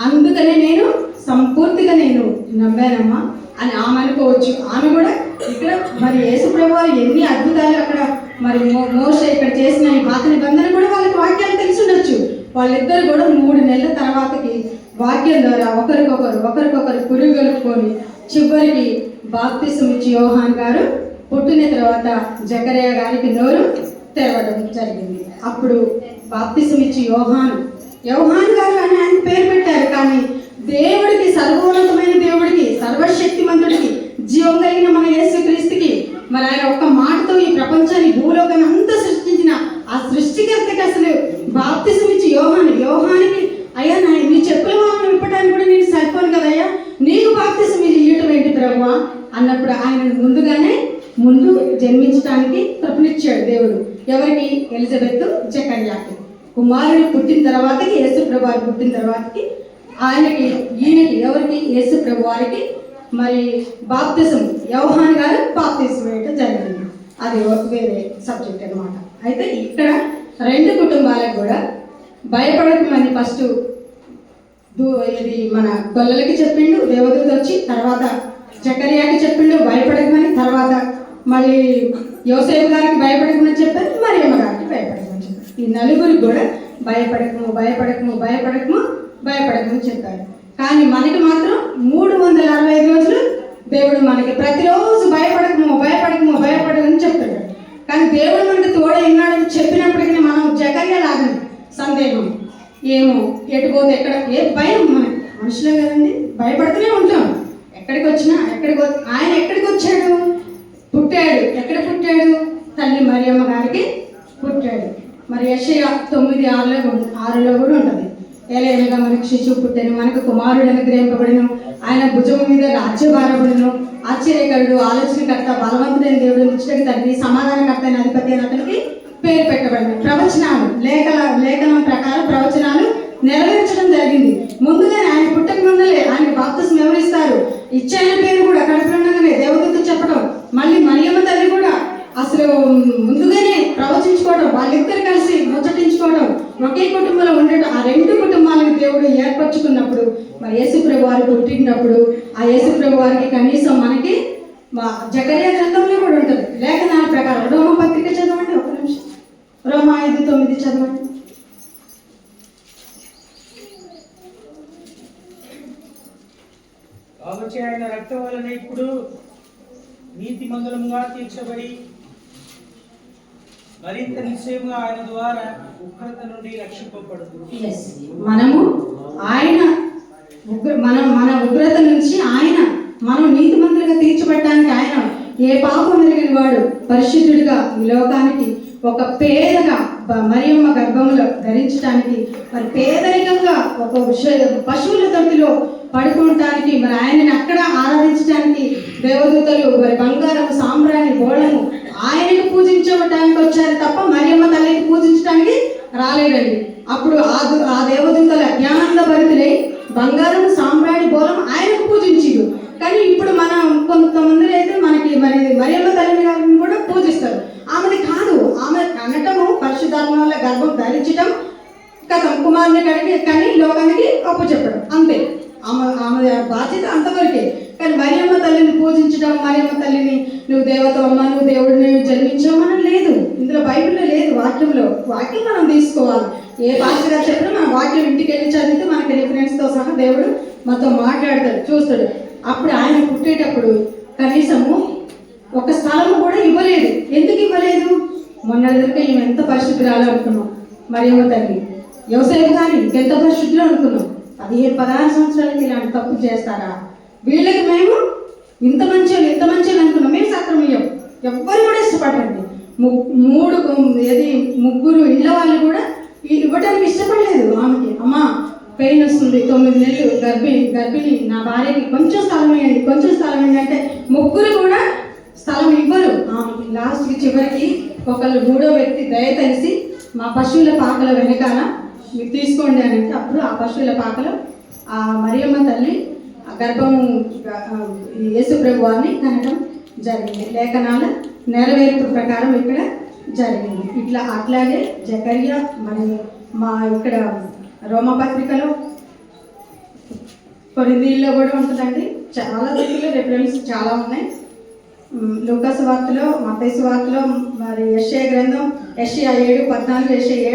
అందుకనే నేను సంపూర్తిగా నేను నమ్మానమ్మా అని ఆమె అనుకోవచ్చు. ఆమె కూడా ఇక్కడ మరి యేసుప్రభు ఎన్ని అద్భుతాలు అక్కడ మరి మోషే ఇక్కడ చేసిన ఈ పాత నిబంధన కూడా వాళ్ళకి వాక్యాలు తెలిసి ఉండొచ్చు. వాళ్ళిద్దరు కూడా 3 నెలల తర్వాతకి వాక్యం ద్వారా ఒకరికొకరు పురుగొలుపుకొని చివరికి బాప్తిసం ఇచ్చి యోహాన్ గారు పుట్టిన తర్వాత జకరియా గారికి నోరు తెరవడం జరిగింది. అప్పుడు బాప్తిసం ఇచ్చి యోహాన్ గారు అని ఆయన పేరు పెట్టారు. కానీ దేవుడికి, సర్వోన్నతమైన దేవుడికి, సర్వశక్తిమంతుడికి, జీవం కలిగిన మన యేసుక్రీస్తుకి మరి ఆయన ఒక్క మాటతో ఈ ప్రపంచాన్ని, భూలోకాన్ని అంతా సృష్టించిన ఆ సృష్టికర్తకి అసలు బాప్తిసం ఇచ్చి యోహానికి అయ్యా నీ చెప్పుల వాహనం విప్పడానికి కూడా నేను సరిపోను కదయ్యా, నీకు బాప్తిసం ఇయ్యటం ఏంటి ప్రభువా అన్నప్పుడు ఆయన ముందు జన్మించడానికి కృపనిచ్చాడు దేవుడు. ఎవరికి? ఎలిజబెత్ జకర్యాకి. కుమారుడు పుట్టిన తర్వాతకి, యేసు ప్రభు పుట్టిన తర్వాతకి ఈయనకి ఎవరికి? యేసు ప్రభు వారికి మరి బాప్తిసం యోహాన్ గారు బాప్తిసం వేయటం జరిగింది. అది వేరే సబ్జెక్ట్ అనమాట. అయితే ఇక్కడ 2 కుటుంబాలకు కూడా భయపడకమని ఫస్ట్ ఇది మన గొల్లలకి చెప్పిండు దేవదూత వచ్చి, తర్వాత జకర్యాకి చెప్పిండు భయపడకమని, తర్వాత మళ్ళీ యోసేపు గారికి భయపడకమని చెప్పారు, మరియమ్మ గారికి భయపడకమని చెప్పారు. ఈ నలుగురికి కూడా భయపడకమని చెప్పారు. కానీ మనకి మాత్రం 365 రోజులు దేవుడు మనకి ప్రతిరోజు భయపడకమని చెప్తాడు. కానీ దేవుడు మనకి తోడ ఉన్నాడని చెప్పినప్పటికీ మనం జకర్యా లాగని సందేహం, ఏమో ఎటుపోతే ఎక్కడ ఏ భయం మనకి మనుషులే కదండి, భయపడుతూనే ఉంటాం. ఆయన ఎక్కడికి వచ్చాడు? పుట్టాడు. ఎక్కడ పుట్టాడు? తల్లి మరియమ్మ గారికి పుట్టాడు. మరి యెషయా 9:6లో కూడా ఉంటుంది, ఏలైనగా మనకు శిశువు పుట్టాను, మనకు కుమారుడు అనుగ్రహింపబడిను, ఆయన భుజం మీద రాజ్యభారపడును, ఆశ్చర్యకరుడు, ఆలోచనకర్త, బలవంతుడైన దేవుడు, నిత్యుడైన తండ్రి, సమాధానకర్త అయిన అధిపతి అని అతనికి పేరు పెట్టబడింది. ప్రవచనాలు లేఖనం ప్రకారం ప్రవచనాలు నెరవేర్చడం జరిగింది. ముందుగానే ఆయన పుట్టక ముందలే ఆయనకు బాప్తిసం ఎవరిస్తారు? ఇచ్చిన పేరు కూడా కడుపులుండగానే దేవదూత చెప్పడం, మళ్ళీ మరియమ్మ తల్లి కూడా అసలు ముందుగానే ప్రవచించుకోవడం, వాళ్ళిద్దరు కలిసి ముచ్చటించుకోవడం, ఒకే కుటుంబంలో ఉండటం, ఆ 2 కుటుంబాలకు దేవుడు ఏర్పరచుకున్నప్పుడు మరి యేసుప్రభు వారు పుట్టినప్పుడు ఆ యేసుప్రభు వారికి కనీసం మనకి జకర్యా గ్రంథంలో కూడా ఉంటుంది లేఖనాల ప్రకారం. రోమా పత్రిక చదవండి, 1 నిమిషం. రోమా 5:9 చదవండి. కాబట్టి ఆయన రక్తం వలన ఇప్పుడు నీతి మంగళముగా తీర్చబడి మరింత నిశ్చయముగా ఆయన ద్వారా ఉగ్రత నుండి రక్షింపబడుతుంది. మనము మన ఉగ్రత నుంచి మనం నీతి మంత్రులుగా తీర్చబడటానికి ఆయన ఏ పాపం ఎరిగిన వాడు పరిశుద్ధుడిగా ఈ లోకానికి ఒక పేదగా మరియమ్మ గర్భంలో ధరించడానికి, మరి పేదరికంగా ఒక పశువుల తొట్టిలో పడుకోవటానికి, మరి ఆయనని అక్కడ ఆరాధించడానికి దేవదూతలు మరి బంగారం, సాంబ్రాణి, బోళము ఆయనకు పూజించడానికి వచ్చారు తప్ప మరియమ్మ తల్లిని పూజించడానికి రాలేదండి. అప్పుడు ఆ దేవదూతల జ్ఞానంద భరితులై బంగారం, సాంబ్రాణి, బోళం ఆయనకు పూజించారు. కానీ ఇప్పుడు మనం కొంతమంది అయితే మనకి మరి మరియమ్మ తల్లిని గారిని కూడా పూజిస్తారు. ఆమెది కాదు, ఆమె అనటము పరిశుద్ధాత్మ వల్ల గర్భం ధరించడం కథం, కుమారుని కానీ లోకానికి అప్పచెప్పడం, అంతే ఆమె బాధ్యత అంతవరకే. కానీ మరియమ్మ తల్లిని పూజించడం, మరియమ్మ తల్లిని నువ్వు దేవత అమ్మ, నువ్వు దేవుడిని జన్మించామని లేదు, ఇందులో బైబిల్లో లేదు. వాక్యం మనం తీసుకోవాలి. ఏ పాస్టర్ గారు చెప్పినా మన వాక్యం ఇంటికి వెళ్ళి చదివితే మనకి రిఫరెన్స్తో సహా దేవుడు మాతో మాట్లాడతాడు, చూస్తాడు. అప్పుడు ఆయన పుట్టేటప్పుడు కనీసము ఒక స్థలం కూడా ఇవ్వలేదు. ఎందుకు ఇవ్వలేదు? మొన్న ఎదురుగా ఈమె ఎంత పరిశుద్ధురాలు అనుకున్నాం, మరియమ్మ తల్లి. యోసేపు కానీ ఎంత పరిశుద్ధులు అనుకున్నాం. 16 సంవత్సరాలకి ఇలాంటి తప్పు చేస్తారా? వీళ్ళకి మేము ఇంత మంచి అనుకున్నాం. మేము సక్రమయ్యాం. ఎవ్వరు కూడా ఇష్టపడండి. ముగ్గురు ఇళ్ళ వాళ్ళు కూడా ఇవ్వడానికి ఇష్టపడలేదు. ఆమెకి అమ్మ పెయిన్ వస్తుంది, 9 నెలలు గర్భిణి, నా భార్యకి కొంచెం స్థలం వేయండి అంటే ముగ్గురు కూడా స్థలం ఇవ్వరు ఆమెకి. లాస్ట్కి చివరికి ఒకళ్ళు 3వ వ్యక్తి దయ తెలిసి మా పశువుల పాకల వెనకాల మీరు తీసుకోండి అని అంటే, అప్పుడు ఆ పశువుల పాకలో ఆ మరియమ్మ తల్లి ఆ గర్భము యేసు ప్రభు వారిని కనడం జరిగింది. లేఖనాల నెరవేర్పు ప్రకారం ఇక్కడ జరిగింది. అట్లాగే జకర్యా మరి మా ఇక్కడ రోమపత్రికలో కొరింథీయుల్లో కూడా ఉంటుందండి. చాలా దగ్గరలో రెఫరెన్స్ చాలా ఉన్నాయి. లూకాసు వార్తలో, మత్తయి వార్తలో, మరి యెషయా గ్రంథం యెషయా 7:14, యెషయా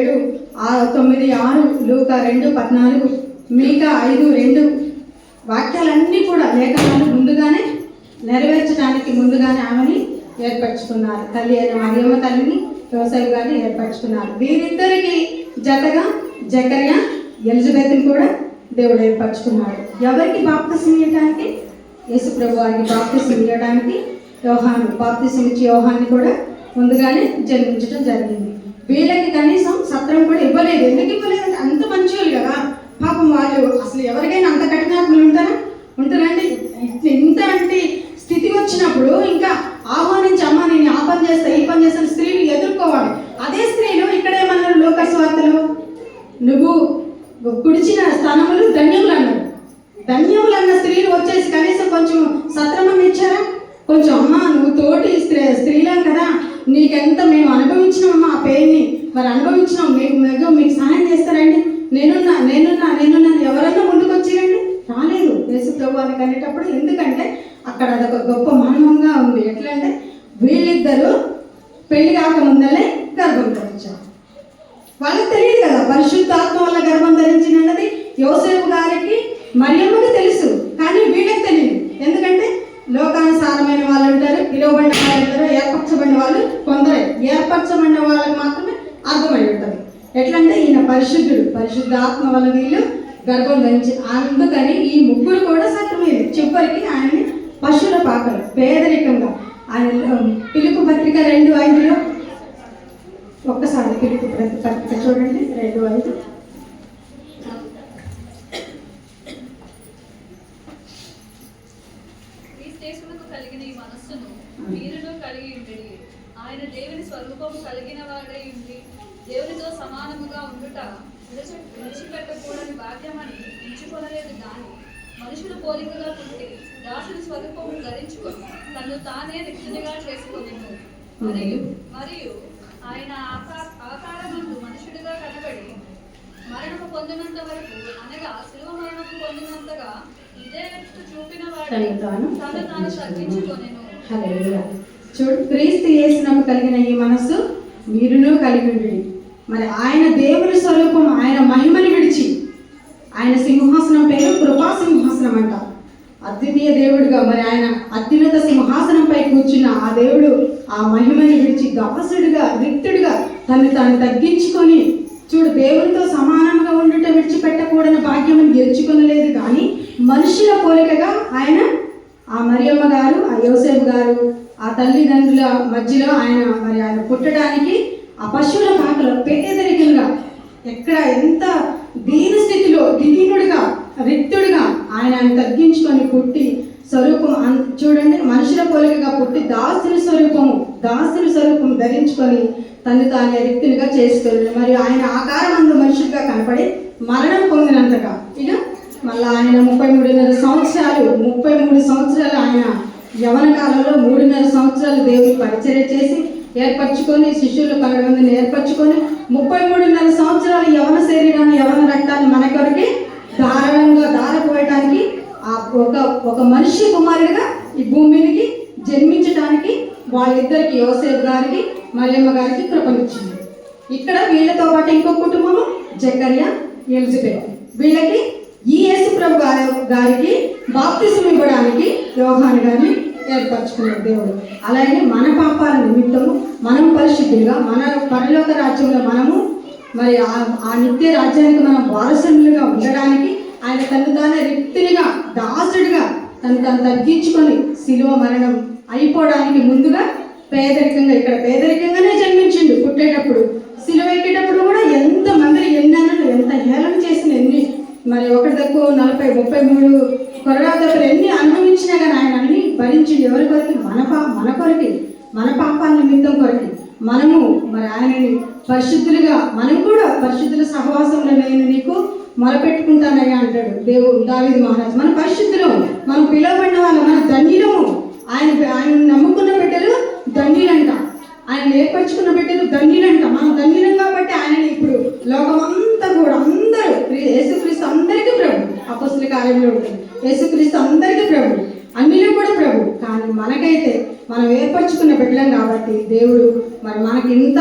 7:9, లూకా 2:14, మీకా 5:2 వాక్యాలన్నీ కూడా లేఖనాలు ముందుగానే నెరవేర్చడానికి ముందుగానే ఆమెని ఏర్పరచుకున్నారు. తల్లి అయిన మరియమ్మ తల్లిని, యోసేపు గారిని ఏర్పరచుకున్నారు. వీరిద్దరికి జతగా జకర్యా, ఎలిజబెత్ని కూడా దేవుడు ఏర్పరచుకున్నాడు. ఎవరికి బాప్తిసం ఇవ్వడానికి? యేసు ప్రభు వారికి బాప్తిసం ఇవ్వడానికి బాప్తిసం ఇచ్చి యోహాన్ని కూడా ముందుగానే జన్మించడం జరిగింది. వీళ్ళకి కనీసం సత్రం కూడా ఇవ్వలేదు. ఎందుకు ఇవ్వలేదంటే అంత మంచివాళ్ళు కదా పాపం. వాళ్ళు అసలు ఎవరికైనా అంత కఠినాత్మలు ఉంటారండి? ఇంత అంటే స్థితి వచ్చినప్పుడు ఇంకా ఆహ్వానించి, అమ్మ నేను ఆ పని చేస్తా ఈ పని చేస్తాను స్త్రీలు ఎదుర్కోవాలి. అదే స్త్రీలు ఇక్కడేమన్నారు లోకాసు వార్తలో, నువ్వు కుడిచిన స్థానములు ధన్యములు అన్నారు. ధన్యములు అన్న స్త్రీలు వచ్చేసి కనీసం కొంచెం సత్రమని ఇచ్చారా? కొంచెం అమ్మ నువ్వు తోటి స్త్రీలం కదా, నీకెంత మేము అనుభవించినామమ్మా ఆ పెయిన్ని, మరి అనుభవించినాం, మీకు సహాయం చేస్తారండి, నేనున్నా ఎవరన్నా ముందుకు వచ్చిరండి? రాలేదు. యేసు ప్రభు అని అనేటప్పుడు. ఎందుకంటే అక్కడ అదొక గొప్ప మర్మంగా ఉంది. ఎట్లా అంటే వీళ్ళిద్దరూ పెళ్లి కాకముందలే గర్భం ధరించారు. వాళ్ళకి తెలియదు కదా పరిశుద్ధాత్మ వల్ల గర్భం ధరించినది. యోసేపు గారికి మరియమ్మకి తెలుసు, కానీ వీళ్ళకి తెలియదు. ఎందుకంటే లోకానుసారమైన వాళ్ళు ఉంటారు, పిలువబడిన వాళ్ళు ఉంటారు, ఏర్పరచబడిన వాళ్ళు కొందరే. ఏర్పరచబడిన వాళ్ళకి మాత్రమే అర్థమై ఉంటుంది. ఎట్లంటే ఈయన పరిశుద్ధుడు, పరిశుద్ధాత్మ వల్ల వీళ్ళు గర్భం ధరించి. అందుకని ఈ ముగ్గురు కూడా సత్యమైంది. చివరికి ఆయన్ని పశువుల పాకలు పేదరికంగా ఆయన పిలుపు పత్రిక 2:5లో ఒక్కసారి పిలుపు పత్రిక చూడండి 2:5. కలిగిన ఈ మనస్సును మీరును కలిగి ఉండేది. ఆయన దేవుని స్వరూపము కలిగిన వాడై ఉండి దేవునితో సమానముగా ఉండుట విడిచిపెట్టకూడని భాగ్యమని ఎంచుకొనలేదు. కానీ మనుషుల పోలికగా పుట్టి దాసుని స్వరూపము ధరించుకొని తను తానే రిక్తునిగా చేసుకొనెను. మరియు ఆయన ఆకారమందు మనుషుడిగా కనబడి మరణము పొందినంత వరకు, అనగా శిలువ మరణము పొందినంతగా ఇదే వ్యక్తి చూపిన వాడు తను తాను తగ్గించుకొనెను. హల్లెలూయా. చూడు, క్రీస్తు యేసునకు కలిగిన ఈ మనస్సు మీరును కలిగి ఉండి, మరి ఆయన దేవుని స్వరూపం, ఆయన మహిమని విడిచి, ఆయన సింహాసనం పేరు కృపా సింహాసనం అంట. అద్వితీయ దేవుడిగా మరి ఆయన అత్యున్నత సింహాసనంపై కూర్చున్న ఆ దేవుడు ఆ మహిమని విడిచి దాసుడిగా, రిక్తుడిగా తాను తగ్గించుకొని, చూడు దేవునితో సమానంగా ఉండుట విడిచిపెట్టకూడని భాగ్యం గెలుచుకొనలేదు. కానీ మనుషుల పోలికగా ఆయన ఆ మరియమ్మ గారు, ఆ యోసేపు గారు, ఆ తల్లిదండ్రుల మధ్యలో ఆయన పుట్టడానికి ఆ పశువుల పాకలో పేదరికంగా, ఎక్కడ ఎంత దీన స్థితిలో దిహీనుడిగా, రిక్తుడిగా ఆయన తగ్గించుకొని పుట్టి స్వరూపం చూడండి, మనుషుల పోలికగా పుట్టి దాసుని స్వరూపం ధరించుకొని తానే రిక్తునిగా చేసుకొని, మరియు ఆయన ఆకారమందు మనుషుడిగా కనపడి మరణం పొందినంతగా, ఇక మళ్ళీ ఆయన 33 సంవత్సరాలు ఆయన యవన కాలంలో 3.5 సంవత్సరాలు దేవుని పరిచర్య చేసి ఏర్పరచుకొని, శిష్యులు 12 మందిని ఏర్పరచుకొని 33.5 సంవత్సరాలు యవన శరీరాన్ని, యవన రక్తాన్ని మన కొరకి ధారాళంగా దారపోయడానికి ఒక మనిషి కుమారుడిగా ఈ భూమికి జన్మించడానికి వాళ్ళిద్దరికి, యోసేపు గారికి మరియమ్మ గారికి కృపనిచ్చింది. ఇక్కడ వీళ్ళతో పాటు ఇంకో కుటుంబము జకర్యా, ఎలిజబెత్. వీళ్ళకి ఈ యేసు ప్రభు గారికి బాప్తిసం ఇవ్వడానికి యోహాను గారిని ఏర్పరచుకున్నాడు దేవుడు. అలాగే మన పాపాల నిమిత్తము మనం పరిశుద్ధులుగా మన పరలోక రాజ్యంలో మనము మరి ఆ నిత్య రాజ్యానికి మనం వారసులుగా ఉండడానికి ఆయన తను తానే రిక్తునిగా దాసుడిగా తను తగ్గించుకొని శిలువ మరణం అయిపోవడానికి ముందుగా పేదరికంగానే జన్మించిండు. పుట్టేటప్పుడు శిలువ ఎక్కేటప్పుడు కూడా ఎంత మందిని ఎంత హేళన చేసిన ఎన్ని మరి ఒకటి తక్కువ 40-33 కొరడా దెబ్బలు ఎన్ని అనుభవించినా కానీ ఆయన అన్ని భరించిండు. ఎవరి కొరకి? మన కొరకి, మన పాపాల నిమిత్తం కొరకి మనము మరి ఆయనని పరిశుద్ధులుగా మనం కూడా పరిశుద్ధుల సహవాసంలో నేను నీకు మొరపెట్టుకుంటానయ్యా అంటాడు దావీదు మహారాజు. మన పరిశుద్ధులు, మనం పిలువబడిన వాళ్ళు, మన ధన్యులము. ఆయన నమ్ముకున్న బిడ్డలు ధన్యులంట, ఆయన ఏర్పరచుకున్న బిడ్డలు ధన్యులంట. మనం ధన్యులం కాబట్టి ఆయనని ఇప్పుడు లోకమంతా కూడా అందరూ యేసుక్రీస్తు అందరికీ ప్రభు. అపొస్తలుల కార్యంలో ఉంటుంది యేసుక్రీస్తు అందరికీ ప్రభు, అన్నిలో కూడా ప్రభు. కానీ మనకైతే మనం ఏర్పరచుకున్న బిడ్డలం కాబట్టి దేవుడు మరి మనకి ఇంత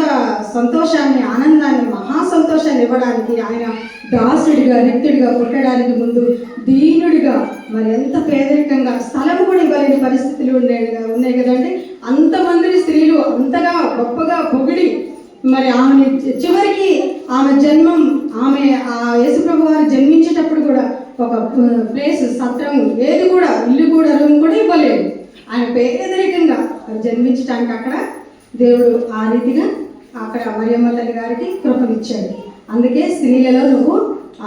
సంతోషాన్ని, ఆనందాన్ని, మహా సంతోషాన్ని ఇవ్వడానికి ఆయన దాసుడిగా రిక్తుడిగా పుట్టడానికి ముందు దీనుడిగా మరి ఎంత పేదరికంగా స్థలం కూడా ఇవ్వలేని పరిస్థితులు ఉన్నాయి కదండి. అంతమంది స్త్రీలు అంతగా గొప్పగా పొగిడి మరి ఆమె చివరికి ఆమె జన్మం ఆమె ఆ యేసుప్రభు వారు జన్మించేటప్పుడు కూడా ఒక ప్లేస్ సత్రం ఏది కూడా ఇల్లు కూడా రూమ్ కూడా ఇవ్వలేదు. ఆయన పేదరికంగా జన్మించడానికి అక్కడ దేవుడు ఆ రీతిగా అక్కడ మరియమ్మ తల్లి గారికి కృపనిచ్చాడు. అందుకే స్త్రీలలో నువ్వు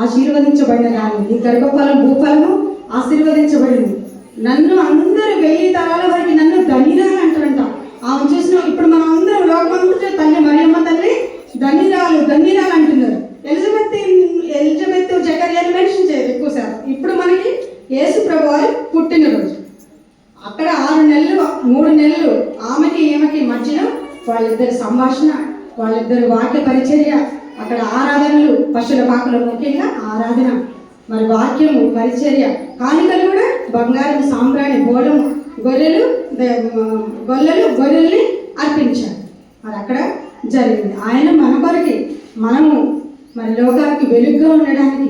ఆశీర్వదించబడిన దాన్ని, నీ గర్భఫలం భూఫలము ఆశీర్వదించబడింది. నన్ను అందరూ 1000 తరాల వరకు నన్ను ధన్యురాలు అంటారంట. ఆమె చూసిన ఇప్పుడు మనం అందరం లోకమంతా తల్లి మరియమ్మ తల్లి ధన్యురాలు అంటున్నారు. ఎలిజబెత్ జకర్యాలు మెన్షన్ చేయరు ఎక్కువ శాతం. ఇప్పుడు మనకి యేసు ప్రభు వారి పుట్టినరోజు. అక్కడ 3 నెలలు ఆమెకి ఈమెకి మధ్యలో వాళ్ళిద్దరి సంభాషణ, వాళ్ళిద్దరు వాక్య పరిచర్య, అక్కడ ఆరాధనలు, పశువుల పాకలు ముఖ్యంగా ఆరాధన, మరి వాక్యము, పరిచర్య, కానుకలు కూడా బంగారం, సాంబ్రాణి, బోళము, గొర్రెల్ని అర్పించారు. మరి అక్కడ జరిగింది. ఆయన మన కొరకి మనము మరి లోకానికి వెలుగుగా ఉండడానికి,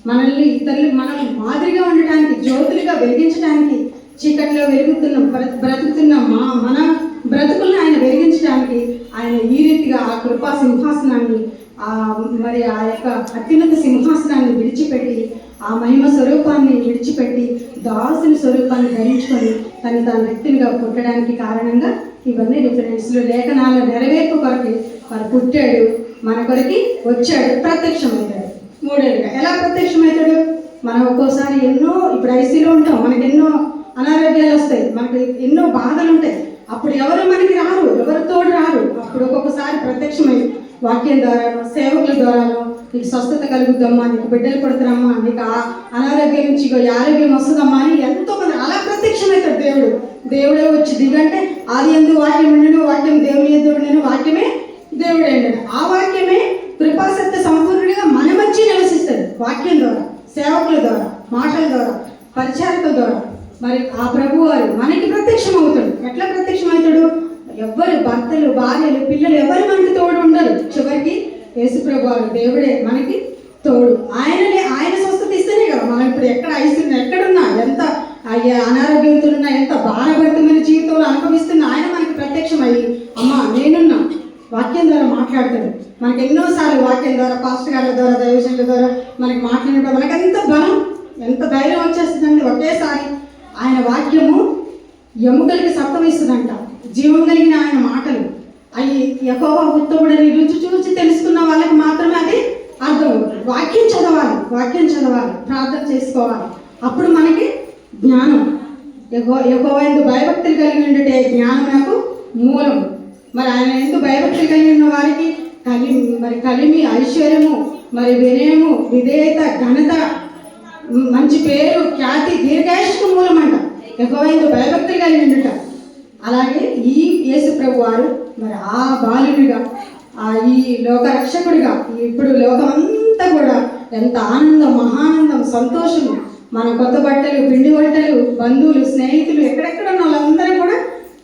మనల్ని ఇతరులు మనం మాదిరిగా ఉండటానికి, జ్యోతులుగా వెలిగించడానికి, చీకట్లో బ్రతుకుతున్న మన బ్రతుకులను ఆయన వెలిగించడానికి ఆయన ఈ రీతిగా ఆ కృపా సింహాసనాన్ని మరి ఆ యొక్క అత్యున్నత సింహాసనాన్ని విడిచిపెట్టి, ఆ మహిమ స్వరూపాన్ని విడిచిపెట్టి దాసుని స్వరూపాన్ని ధరించుకొని తన వ్యక్తినిగా పుట్టడానికి కారణంగా ఇవన్నీ రిఫరెన్స్లు, లేఖనాల నెరవేర్పు కొరకి వారు పుట్టాడు, మన కొరకి వచ్చాడు, ప్రత్యక్షమవుతాడు. 3 ఏళ్ళుగా ఎలా ప్రత్యక్షమవుతాడు? మనం ఒక్కోసారి ఇప్పుడు ఐసీలో ఉంటాం, మనకి ఎన్నో అనారోగ్యాలు వస్తాయి, మనకి ఎన్నో బాధలు ఉంటాయి. అప్పుడు ఎవరు మనకి రారు, ఎవరు తోడు రారు. అప్పుడు ఒక్కొక్కసారి ప్రత్యక్షమై వాక్యం ద్వారానో, సేవకుల ద్వారానో నీకు స్వస్థత కలుగుద్దమ్మా, నీకు బిడ్డలు పడుతున్నామ్మా, నీకు అనారోగ్యం నుంచి ఆరోగ్యం వస్తుందమ్మా అని ఎంతోమంది అలా ప్రత్యక్షమవుతాడు దేవుడు. దేవుడే వచ్చి దిగంటే ఆది యందు వాక్యం ఉండను, వాక్యం దేవుని యందు ఉండను, వాక్యమే దేవుడే ఉండను. ఆ వాక్యమే కృపాసత్య సంపూర్ణుడిగా మన మధ్య నివసిస్తాడు. వాక్యం ద్వారా, సేవకుల ద్వారా, మాటల ద్వారా, పరిచారకుల ద్వారా మరి ఆ ప్రభు వారు మనకి ప్రత్యక్షం అవుతాడు. ఎట్లా ప్రత్యక్షం అవుతాడు? ఎవరు భర్తలు, భార్యలు, పిల్లలు ఎవరు మనకి తోడు ఉండరు. చివరికి యేసు ప్రభు వారు దేవుడే మనకి తోడు. ఆయన స్వస్థత ఇస్తేనే కదా మనం ఇప్పుడు ఎక్కడ ఐస్తున్నా, ఎక్కడున్నా, ఎంత అనారోగ్యంతో ఉన్నా, ఎంత భారభరితమైన జీవితంలో అనుభవిస్తున్నా ఆయన మనకి ప్రత్యక్షమయ్యి అమ్మా నేనున్నా వాక్యం ద్వారా మాట్లాడతాడు. మనకి ఎన్నోసార్లు వాక్యం ద్వారా, పాస్టర్ గారి ద్వారా, దైవజనుల ద్వారా మనకి మాట్లాడినప్పుడు మనకి ఎంత బలం, ఎంత ధైర్యం వచ్చేస్తుందండి. ఒకేసారి ఆయన వాక్యము ఎముకలకి సత్వం ఇస్తుందంట. జీవం కలిగిన ఆయన మాటలు అవి యెహోవా ఉత్తముడని రుచి చూసి తెలుసుకున్న వాళ్ళకి మాత్రమే అది అర్థం. వాక్యం చదవాలి, ప్రార్థన చేసుకోవాలి. అప్పుడు మనకి జ్ఞానం, యెహోవా యందు భయభక్తులు కలిగి ఉండే జ్ఞానం నాకు మూలం. మరి ఆయన యందు భయభక్తులు కలిగి ఉన్న వారికి కలిమి, ఐశ్వర్యము, మరి వినయము, విధేయత, ఘనత, మంచి పేరు, ఖ్యాతి, దీర్ఘాయుష్కు మూలం అంట యెహోవా యందు భయభక్తులు కలిగి ఉండుట. అలాగే ఈ యేసు ప్రభు వారు మరి ఆ బాలుడిగా, ఈ లోక రక్షకుడిగా ఇప్పుడు లోకమంతా కూడా ఎంత ఆనందం, మహానందం, సంతోషము. మన కొత్త బట్టలు, పిండి వంటలు, బంధువులు, స్నేహితులు, ఎక్కడెక్కడ ఉన్న వాళ్ళందరూ కూడా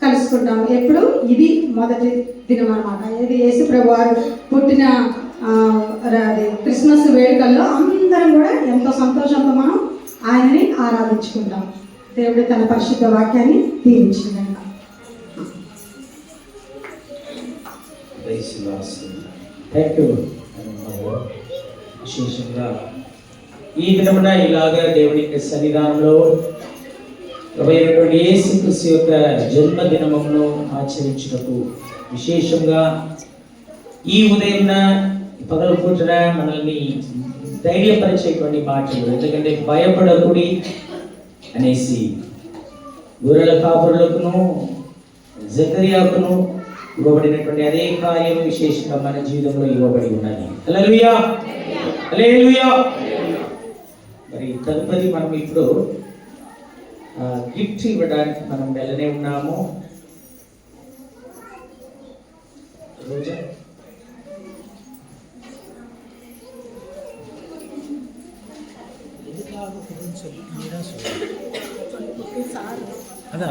కలుసుకుంటాము. ఎప్పుడు? ఇది మొదటి దినం అన్నమాట. ఇది యేసు ప్రభు వారు పుట్టిన క్రిస్మస్ వేడుకల్లో అందరం కూడా ఎంతో సంతోషంతో మనం ఆయనని ఆరాధించుకుంటాం. దేవుడు తన పరిశుద్ధ వాక్యాన్ని దీవించిందంట. Thank you. విశేషంగా ఈ దినమున ఇలాగా దేవుని యొక్క సన్నిధానంలో యేసుక్రీస్తు యొక్క జన్మదినమును ఆచరించుటకు విశేషంగా ఈ ఉదయం పగలపూటన మనల్ని ధైర్యపరిచేటువంటి మాటలు, ఎందుకంటే భయపడకుడి అనేసి గొర్రెల కాపురులకును జకరియాకును ఇవ్వబడినటువంటి అదే కార్యం విశేషంగా మన జీవితంలో ఇవ్వబడి ఉన్నది. హల్లెలూయా, హల్లెలూయా. మరి తదుపరి మనం ఇప్పుడు గిఫ్ట్ ఇవ్వడానికి మనం వెళ్ళనే ఉన్నాము. రోజా అదా